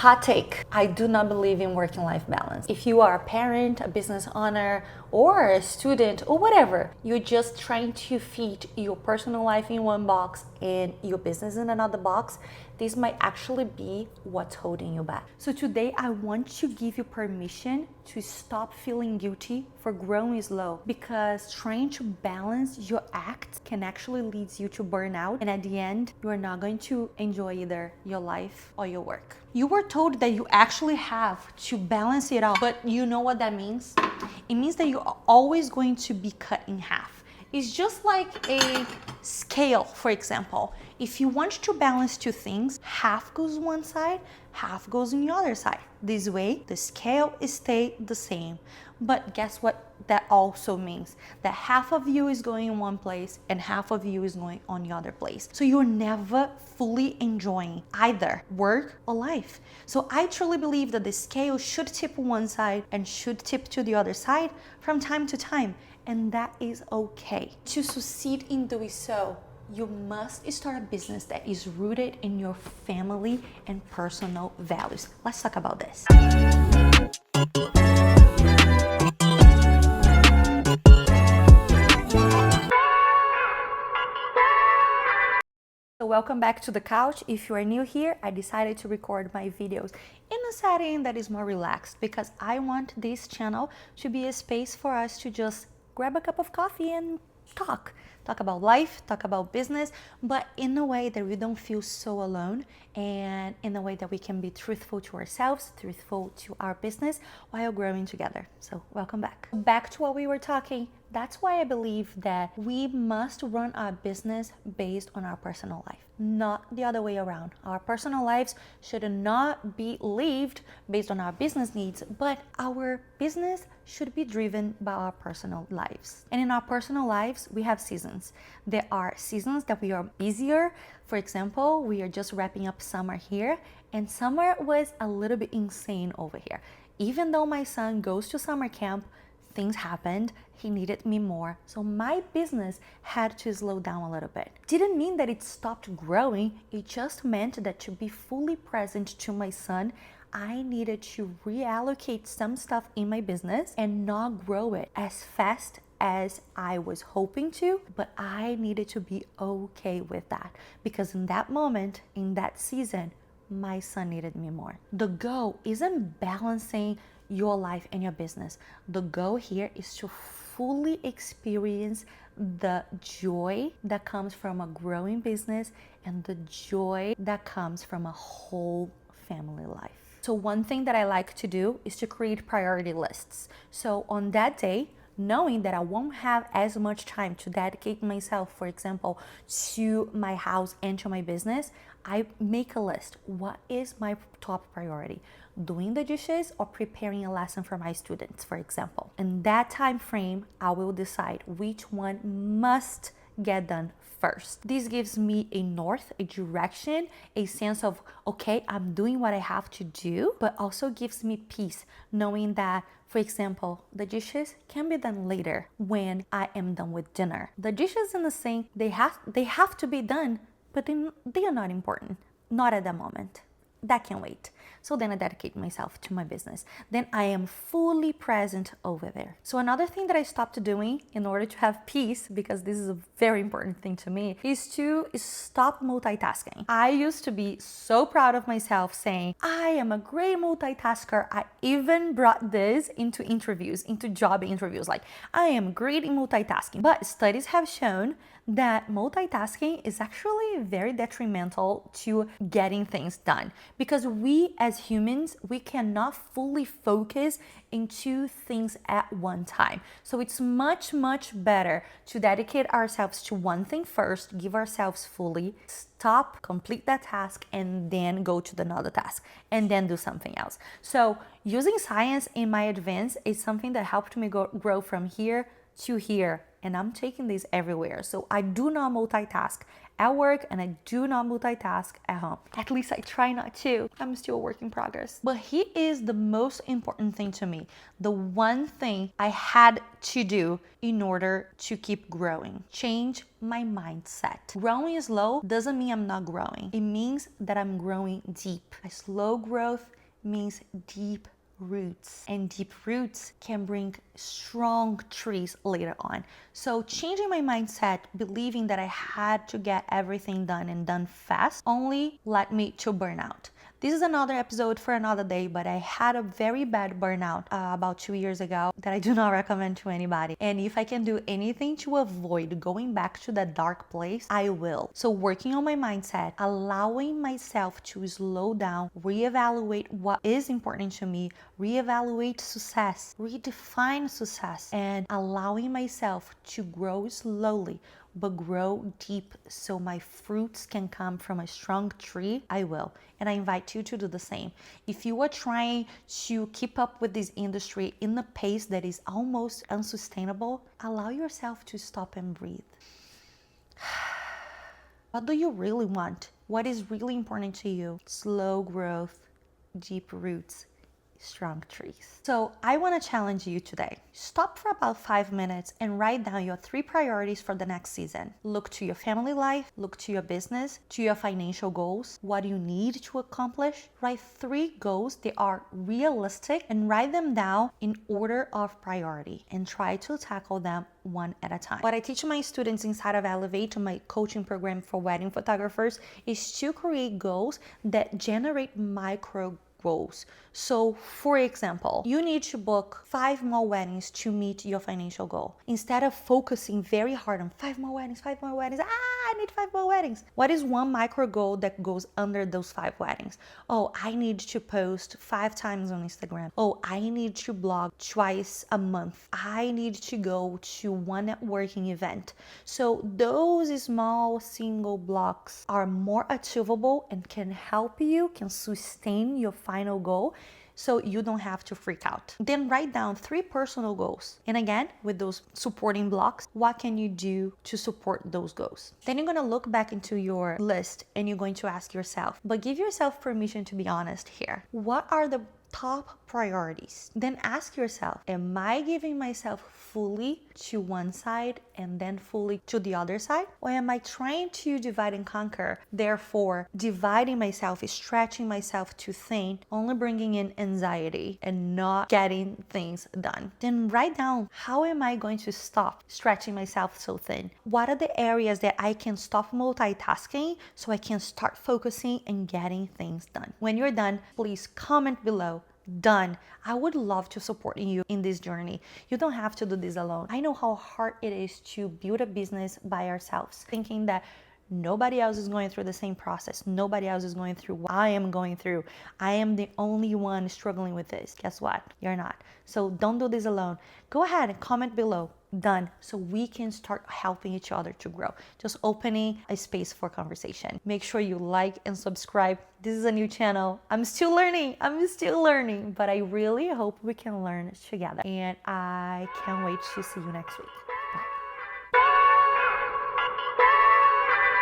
Hot take, I do not believe in working-life balance. If you are a parent, a business owner, or a student, or whatever, you're just trying to fit your personal life in one box and your business in another box, this might actually be what's holding you back. So today I want to give you permission to stop feeling guilty for growing slow, because trying to balance your act can actually lead you to burnout, and at the end, you are not going to enjoy either your life or your work. You were told that you actually have to balance it out, but you know what that means? It means that you're always going to be cut in half. It's just like a scale, for example. If you want to balance two things, half goes one side, half goes on the other side. This way, the scale stays the same. But guess what that also means? That half of you is going in one place and half of you is going on the other place. So you're never fully enjoying either work or life. So I truly believe that the scale should tip one side and should tip to the other side from time to time. And that is okay. To succeed in doing so, you must start a business that is rooted in your family and personal values. Let's talk about this. So welcome back to the couch. If you are new here, I decided to record my videos in a setting that is more relaxed, because I want this channel to be a space for us to just grab a cup of coffee and talk about life, talk about business, but in a way that we don't feel so alone, and in a way that we can be truthful to ourselves, truthful to our business while growing together. So welcome back. Back to what we were talking. That's why I believe that we must run our business based on our personal life, not the other way around. Our personal lives should not be lived based on our business needs, but our business should be driven by our personal lives. And in our personal lives, we have seasons. There are seasons that we are busier. For example, we are just wrapping up summer here, and summer was a little bit insane over here. Even though my son goes to summer camp, things happened, he needed me more, so my business had to slow down a little bit. Didn't mean that it stopped growing, it just meant that to be fully present to my son, I needed to reallocate some stuff in my business and not grow it as fast as I was hoping to, but I needed to be okay with that, because in that moment, in that season, my son needed me more. The goal isn't balancing your life and your business. The goal here is to fully experience the joy that comes from a growing business and the joy that comes from a whole family life. So one thing that I like to do is to create priority lists. So on that day, knowing that I won't have as much time to dedicate myself, for example, to my house and to my business, I make a list. What is my top priority? Doing the dishes or preparing a lesson for my students, for example. In that time frame, I will decide which one must get done first. This gives me a north, a direction, a sense of, okay, I'm doing what I have to do, but also gives me peace knowing that, for example, the dishes can be done later when I am done with dinner. The dishes in the sink, they have to be done, but they are not important, not at the moment. That can wait. So then I dedicate myself to my business. Then I am fully present over there. So another thing that I stopped doing in order to have peace, because this is a very important thing to me, is to stop multitasking. I used to be so proud of myself saying, I am a great multitasker. I even brought this into interviews, into job interviews, like I am great in multitasking. But studies have shown that multitasking is actually very detrimental to getting things done, because we as humans, we cannot fully focus in two things at one time. So it's much better to dedicate ourselves to one thing first, give ourselves fully, stop, complete that task, and then go to another task, and then do something else. So using science in my advance is something that helped me grow from here to here, and I'm taking this everywhere. So I do not multitask at work and I do not multitask at home. At least I try not to. I'm still a work in progress. But he is the most important thing to me. The one thing I had to do in order to keep growing. Change my mindset. Growing slow doesn't mean I'm not growing. It means that I'm growing deep. A slow growth means deep roots, and deep roots can bring strong trees later on. So changing my mindset, believing that I had to get everything done and done fast, only led me to burnout. This is another episode for another day, but I had a very bad burnout about 2 years ago that I do not recommend to anybody. And if I can do anything to avoid going back to that dark place, I will. So working on my mindset, allowing myself to slow down, reevaluate what is important to me, reevaluate success, redefine success, and allowing myself to grow slowly but grow deep so my fruits can come from a strong tree, I will. And I invite you to do the same. If you are trying to keep up with this industry in a pace that is almost unsustainable, allow yourself to stop and breathe. What do you really want? What is really important to you? Slow growth, deep roots, strong trees. So I want to challenge you today. Stop for about 5 minutes and write down your 3 priorities for the next season. Look to your family life, look to your business, to your financial goals, what you need to accomplish. Write 3 goals that are realistic and write them down in order of priority and try to tackle them one at a time. What I teach my students inside of Elevate, my coaching program for wedding photographers, is to create goals that generate micro goals. So for example, you need to book 5 more weddings to meet your financial goal. Instead of focusing very hard on 5 more weddings, I need 5 more weddings. What is one micro goal that goes under those 5 weddings? Oh, I need to post 5 times on Instagram. Oh, I need to blog twice a month. I need to go to one networking event. So those small single blocks are more achievable and can help you, can sustain your final goal, so you don't have to freak out. Then write down 3 personal goals. And again, with those supporting blocks, what can you do to support those goals? Then you're gonna look back into your list and you're going to ask yourself, but give yourself permission to be honest here. What are the top priorities? Then ask yourself, am I giving myself fully to one side and then fully to the other side? Or am I trying to divide and conquer? Therefore, dividing myself is stretching myself too thin, only bringing in anxiety and not getting things done. Then write down, how am I going to stop stretching myself so thin? What are the areas that I can stop multitasking so I can start focusing and getting things done? When you're done, please comment below. Done. I would love to support you in this journey. You don't have to do this alone. I know how hard it is to build a business by ourselves, thinking that nobody else is going through the same process. Nobody else is going through what I am going through. I am the only one struggling with this. Guess what? You're not. So don't do this alone. Go ahead and comment below. Done. So we can start helping each other to grow. Just opening a space for conversation. Make sure you like and subscribe. This is a new channel. I'm still learning, but I really hope we can learn together. And I can't wait to see you next week.